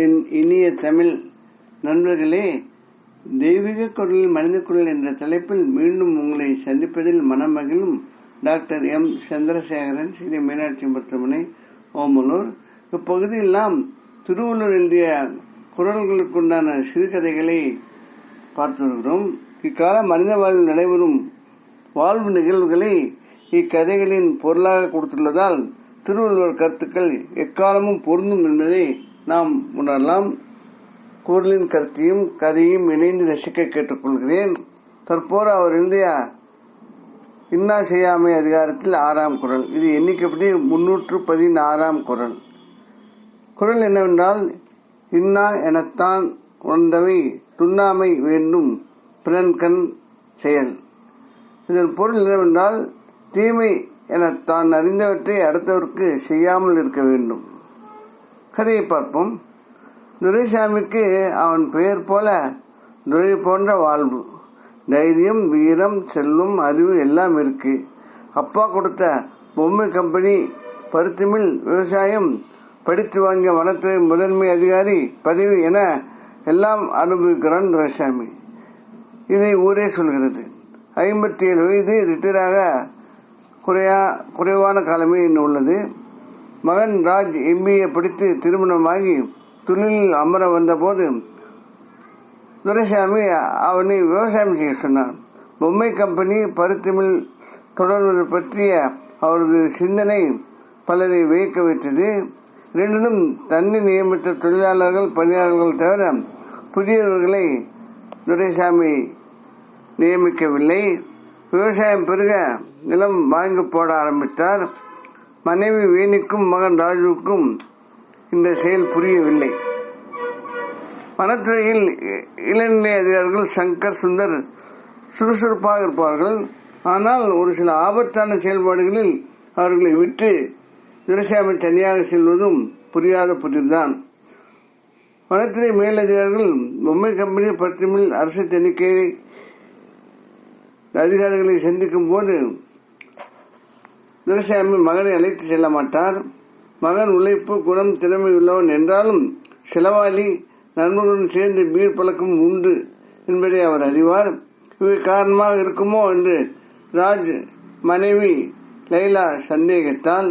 என் இனிய தமிழ் நண்பர்களே, தெய்வீக குரலில் மனித குரல் என்ற தலைப்பில் மீண்டும் உங்களை சந்திப்பதில் மனமகிழும் டாக்டர் எம் சந்திரசேகரன், ஸ்ரீ மீனாட்சி மருத்துவமனை, ஓமலூர். இப்பகுதியில் நாம் திருவள்ளுவர் எழுதிய குரல்களுக்குண்டான சிறுகதைகளை பார்த்து வருகிறோம். இக்கால மனித வாழ்வில் நடைபெறும் வாழ்வு நிகழ்வுகளை இக்கதைகளின் பொருளாக கொடுத்துள்ளதால் திருவள்ளுவர் கருத்துக்கள் எக்காலமும் பொருந்தும் என்பதை நாம் உணரலாம். குரலின் கருத்தையும் கதையும் இணைந்து ரசிக்க கேட்டுக்கொள்கிறேன். தற்போது அவர் எழுதிய இன்னா செய்யாமை அதிகாரத்தில் 6ஆம் குரல். இது எண்ணிக்கைப்படி 316ஆம் குரல். குரல் என்னவென்றால், இன்னா எனத்தான் உணர்ந்தவை துண்ணாமை வேண்டும் பிறன்கண் செயல். இதன் பொருள் என்னவென்றால், தீமை என தான் அறிந்தவற்றை அடுத்தவருக்கு செய்யாமல் இருக்க வேண்டும். கதையை பார்ப்போம். துரைசாமிக்கு அவன் பெயர் போல துரை போன்ற வாழ்வு, தைரியம், வீரம், செல்வம், அறிவு எல்லாம் இருக்கு. அப்பா கொடுத்த பொம்மை கம்பெனி, பருத்தி மில், விவசாயம், படித்து வாங்கிய வனத்துறை முதன்மை அதிகாரி பதவி என எல்லாம் அனுபவிக்கிறான் துரைசாமி. இதை ஊரே சொல்கிறது. 57 வயது, ரிட்டையராக குறைவான காலமே இன்னும் உள்ளது. மகன் ராஜ் MBA படித்து திருமணமாகி தொழிலில் அமர வந்த போது துரைசாமி அவனை விவசாயம் செய்ய சொன்னார். பொம்மை கம்பெனி, பருத்தி மில் தொடர்வது பற்றிய அவரது சிந்தனை பலரை வியக்க வைத்தது. இரண்டிலும் தன்னை நியமித்த தொழிலாளர்கள், பணியாளர்கள் தவிர புதியவர்களை துரைசாமி நியமிக்கவில்லை. விவசாயம் பெருக நிலம் வாங்கி போட ஆரம்பித்தார். மனைவி வேணிக்கும் மகன் ராஜுவுக்கும் இந்த செயல் புரியவில்லை. வனத்துறையில் இளநிலை அதிகாரிகள் சங்கர், சுந்தர் சுறுசுறுப்பாக இருப்பார்கள். ஆனால் ஒரு சில ஆபத்தான செயல்பாடுகளில் அவர்களை விட்டு துரைசாமி தனியாக செல்வதும் புரியாத புதிர்தான். வனத்துறை மேலதிகாரிகள் பொம்மை கம்பெனி, பருத்தி மில், அரசு தணிக்கை அதிகாரிகளை சந்திக்கும் போது துரைசாமி மகனை அழைத்து செல்ல மாட்டார். மகன் உழைப்பு, குணம், திறமை உள்ளவன் என்றாலும் செலவாளி, நண்பர்களுடன் சேர்ந்து பீர் பழக்கம் உண்டு என்பதை அவர் அறிவார். இவை காரணமாக இருக்குமோ என்று ராஜ் மனைவி லைலா சந்தேகித்தால்,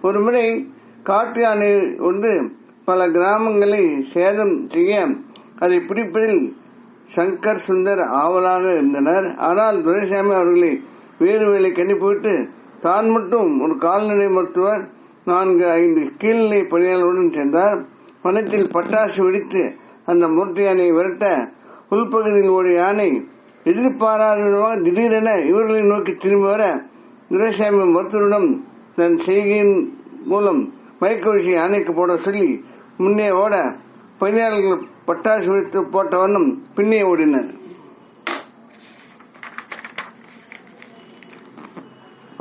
ஒருமுறை காட்டு யானை ஒன்று பல கிராமங்களை சேதம் செய்ய அதை பிடிப்பதில் சங்கர், சுந்தர் ஆவலாக இருந்தனர். ஆனால் துரைசாமி அவர்களை வேறு வேலைக்கு அனுப்பிவிட்டு தான் மட்டும் ஒரு கால்நடை மருத்துவர், 4-5 கீழ்நிலை பணியாளர்களுடன் சென்றார். வனத்தில் பட்டாசு வெடித்து அந்த முரட்டு யானையை விரட்ட உள்பகுதியில் ஓடிய யானை எதிர்பாராத விதமாக திடீரென இவர்களை நோக்கி திரும்பி வர துரைசாமி மருத்துவரிடம் தன் செய்கையின் மூலம் மயக்க ஊசி யானைக்கு போட சொல்லி முன்னே ஓட பணியாளர்கள் பட்டாசு வெடித்து போட்ட வண்ணம் பின்னே ஓடினர்.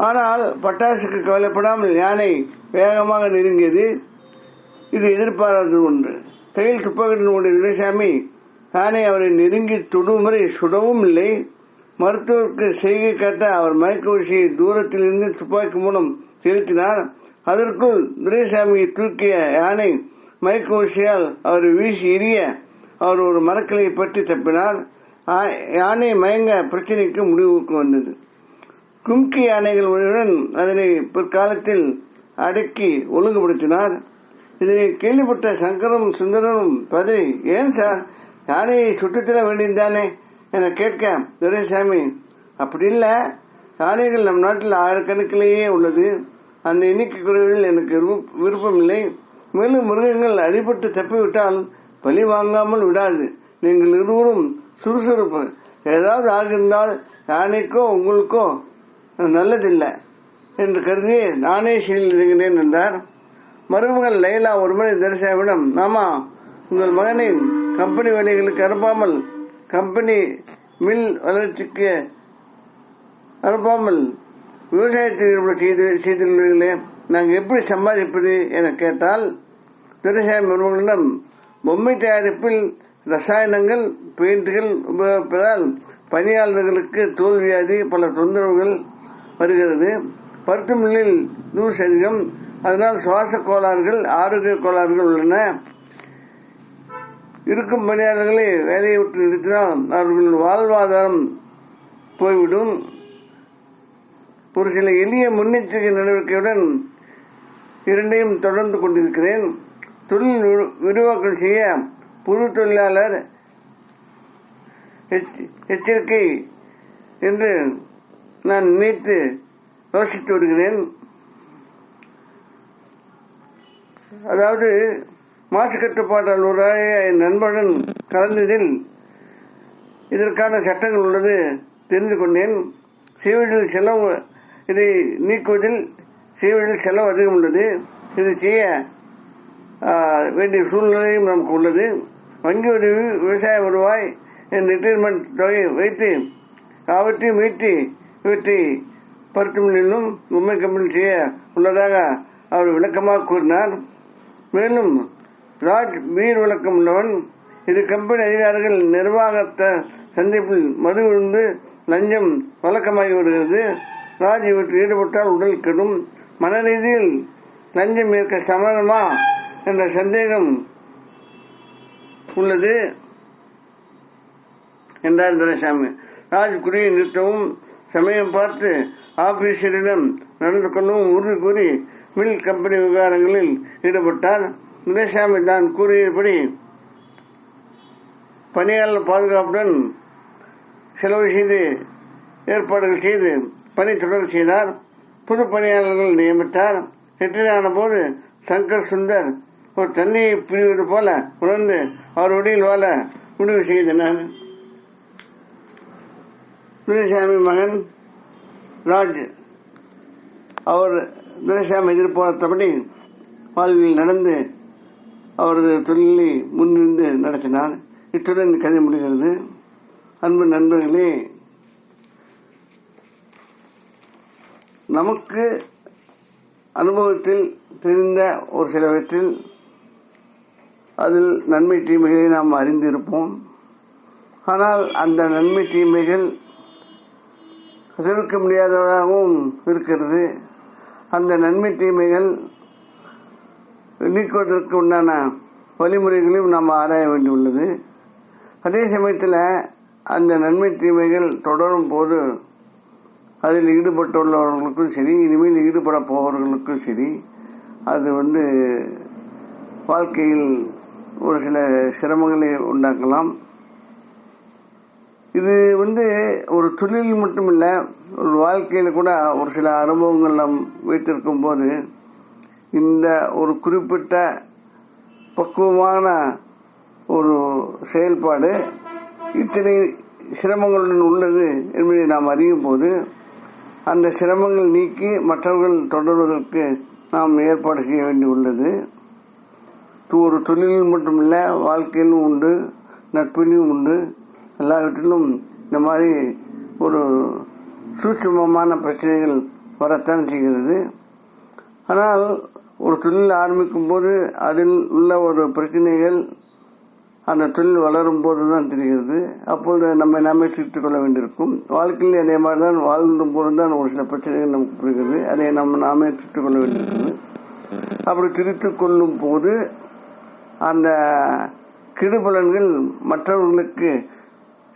ஆனால் பட்டாசுக்கு கவலைப்படாமல் யானை வேகமாக நெருங்கியது. இது எதிர்பாராத ஒன்று. கையில் துப்பாக்கியுடன் ஓடிய துரைசாமி யானை அவரை நெருங்கி தொடும் வரை சுடவும் இல்லை. மருத்துவருக்கு செய்கை காட்ட அவர் மயக்க ஊசியை தூரத்தில் இருந்து துப்பாக்கி மூலம் செலுத்தினார். அதற்குள் துரைசாமியை தூக்கிய யானை மயக்க ஊசியால் அவர் வீசி எறிய அவர் ஒரு மரக்கிளையை பற்றி தப்பினார். யானை மயங்க பிரச்சனைக்கு முடிவுக்கு வந்தது. கும்கி யானைகள் உதவியுடன் அதனை பிற்காலத்தில் அடக்கி ஒழுங்குபடுத்தினார். இதனை கேள்விப்பட்ட சங்கரும் சுந்தரரும் பதவி, ஏன் சார், யானையை சுட்டுத்தர வேண்டியதானே என கேட்க துரைசாமி, அப்படி இல்ல, யானைகள் நம் நாட்டில் 1000கணக்கிலேயே உள்ளது. அந்த எண்ணிக்கை குறைவில் எனக்கு விருப்பமில்லை. மேலும் மிருகங்கள் அடிபட்டு தப்பிவிட்டால் பழி வாங்காமல் விடாது. நீங்கள் இருவரும் சுறுசுறுப்பு, ஏதாவது ஆகியிருந்தால் யானைக்கோ உங்களுக்கோ நல்லதில்லை என்று கருதி நானே செயலில் இறங்கினேன் என்றார். மருமகள் லைலா ஒருமுறை துரைசாமியிடம், மாமா, உங்கள் மகனை கம்பெனி வேலைகளுக்கு அனுப்பாமல், கம்பெனி மில் வளர்ச்சிக்கு அனுப்பாமல் விவசாயத்தில் செய்துள்ளீர்களே, நாங்கள் எப்படி சம்பாதிப்பது என கேட்டால், துரைசாமி மருமகளிடம், பொம்மை தயாரிப்பில் ரசாயனங்கள், பெயிண்டுகள் உபயோகிப்பதால் பணியாளர்களுக்கு தோல்வியாதி, பல தொந்தரவுகள் வருகிறது. பருத்தி மில்லில் தூசு அதிகம், அதனால் சுவாச கோளாறுகள், ஆரோக்கிய கோளாறுகள் உள்ளன. இருக்கும் பணியாளர்களை வேலையை விட்டு நிறுத்தினால் அவர்களின் வாழ்வாதாரம் போய்விடும். ஒரு சில எளிய முன்னெச்சரிக்கை நடவடிக்கையுடன் இரண்டையும் தொடர்ந்து கொண்டிருக்கிறேன். தொழில் விரிவாக்கம் செய்ய புது தொழிலாளர் எச்சரிக்கை என்று நான் நினைத்து யோசித்து வருகிறேன். அதாவது மாசு கட்டுப்பாட்டு அலுவலராக என் நண்பனுடன் கலந்ததில் இதற்கான சட்டங்கள் உள்ளது தெரிந்து கொண்டேன். செய்வதில் செலவு இதை நீக்குவதில் செய்வதில் செலவு அதிகம் உள்ளது. இது செய்ய வேண்டிய சூழ்நிலையும் நமக்கு உள்ளது. வங்கி உதவி, விவசாய வருவாய், ரிட்டைர்மெண்ட் தொகை வைத்து அவற்றையும் மீட்டி இவற்றை பருத்தி மில்லிலும் உண்மை கம்பெனியில் செய்ய உள்ளதாக அவர் விளக்கமாக கூறினார். மேலும் ராஜ் பீர் விளக்கம் உள்ளவன். இது கம்பெனி அதிகாரிகள் நிர்வாகத்தை சந்திப்பில் மது விழுந்து லஞ்சம் வழக்கமாகி வருகிறது. ராஜ் இவற்றில் ஈடுபட்டால் உடல் கெடும். மன ரீதியில் லஞ்சம் ஏற்க சம்மதமா என்ற சந்தேகம் உள்ளது என்றார் துரைசாமி. ராஜ் குடியை நிறுத்தவும் சமயம் பார்த்து ஆபீசரிடம் நடந்து கொள்ளவும் உறுதி கூறி மில் கம்பெனி விவகாரங்களில் ஈடுபட்டார். துரைசாமி தான் கூறியபடி பணியாளர் பாதுகாப்புடன் செலவு செய்து ஏற்பாடுகள் செய்து பணி தொடர் செய்தார். புது பணியாளர்கள் நியமித்தார். வெற்றியான போது சங்கர் சுந்தர் ஒரு தண்ணியை பிரிவது போல உணர்ந்து அவர் வழியில் வாழ முடிவு செய்தனர். துரைசாமி மகன் ராஜ் அவர் துரைசாமி எதிர்பார்த்தபடி வாழ்வில் நடந்து அவரது தொழிலை முன்னிருந்து நடத்தினார். இத்துடன் கதை முடிகிறது. அன்பு நண்பர்களே, நமக்கு அனுபவத்தில் தெரிந்த ஒரு சிலவற்றில் அதில் நன்மை தீமைகளை நாம் அறிந்திருப்போம். ஆனால் அந்த நன்மை தீமைகள் தவிர்க்க முடியாததாகவும் இருக்கிறது. அந்த நன்மை தீமைகள் நீக்குவதற்கு உண்டான வழிமுறைகளையும் நாம் ஆராய வேண்டியுள்ளது. அதே சமயத்தில் அந்த நன்மை தீமைகள் தொடரும் போது அதில் ஈடுபட்டுள்ளவர்களுக்கும் சரி, இனிமேல் ஈடுபட போபவர்களுக்கும் சரி, அது வாழ்க்கையில் ஒரு சில சிரமங்களை உண்டாக்கலாம். இது ஒரு தொழில் மட்டுமில்ல, ஒரு வாழ்க்கையில் கூட ஒரு சில அனுபவங்கள் நாம் வைத்திருக்கும் போது இந்த ஒரு குறிப்பிட்ட பக்குவமான ஒரு செயல்பாடு இத்தனை சிரமங்களுடன் உள்ளது என்பதை நாம் அறியும் போது அந்த சிரமங்கள் நீக்கி மற்றவர்கள் தொடர்வதற்கு நாம் ஏற்பாடு செய்ய வேண்டியுள்ளது. ஒரு தொழிலில் மட்டுமில்ல, வாழ்க்கையிலும் உண்டு, நட்பிலும் உண்டு. எல்லாவற்றிலும் இந்த மாதிரி ஒரு சூட்சுமமான பிரச்சனைகள் வரத்தான் செய்கிறது. ஆனால் ஒரு தொழில் ஆரம்பிக்கும் போது அதில் உள்ள ஒரு பிரச்சனைகள் அந்த தொழில் வளரும் போதுதான் தெரிகிறது. அப்போது நம்ம நாமே திருத்திக் கொள்ள வேண்டியிருக்கும். வாழ்க்கையில் அதே மாதிரிதான் வாழ்ந்தும் போதுதான் ஒரு சில பிரச்சனைகள் நமக்கு புரிகிறது. அதை நாமே திருத்திக் கொள்ள வேண்டியிருக்கிறது. அப்படி திருத்திக் கொள்ளும் போது அந்த கெடுபலன்கள் மற்றவர்களுக்கு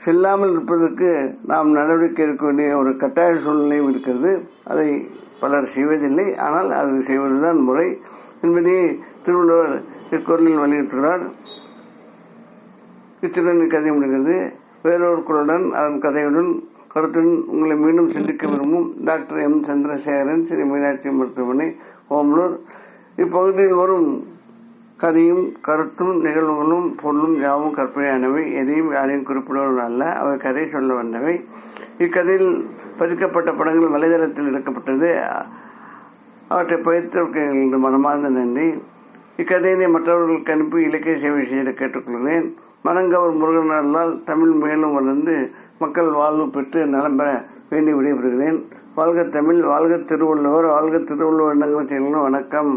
செல்லாமல் இருப்பதற்கு நாம் நடவடிக்கை எடுக்க வேண்டிய ஒரு கட்டாய சூழ்நிலையும் இருக்கிறது. அதை பலர் செய்வதில்லை. ஆனால் அது செய்வதுதான் முறை என்பதை திருவள்ளுவர் இக்குறளில் வலியுறுத்துகிறார். இத்துடன் கதை முடிகிறது. வேறொரு குரலுடன் அதன் கதையுடன் கருத்துடன் உங்களை மீண்டும் சந்திக்க விரும்பும் டாக்டர் எம். சந்திரசேகரன், ஸ்ரீ மீனாட்சி மருத்துவமனை, ஓமலூர். இப்பகுதியில் வரும் கதையும் கருத்தும் நிகழ்வுகளும் பொருளும் யாவும் கற்பனையானவை. எதையும் யாரையும் குறிப்பிடுவது அல்ல. அவை கதை சொல்ல வந்தவை. இக்கதையில் பதிக்கப்பட்ட படங்கள் வலைதளத்தில் எடுக்கப்பட்டது. அவற்றை பயிர்த்தவர்களுக்கு மனமார்ந்த நன்றி. இக்கதையினை மற்றவர்களுக்கு அனுப்பி இலக்கிய சேவை செய்து கேட்டுக்கொள்கிறேன். மனங்கவர் முருகனால் தமிழ் மேலும் வளர்ந்து மக்கள் வாழ்வு பெற்று நலம் பெற வேண்டி விடைபெறுகிறேன். வாழ்க தமிழ், வாழ்க திருவள்ளுவர், வாழ்க திருவள்ளுவர் எண்ணங்கள் செய்யுங்கள். வணக்கம்.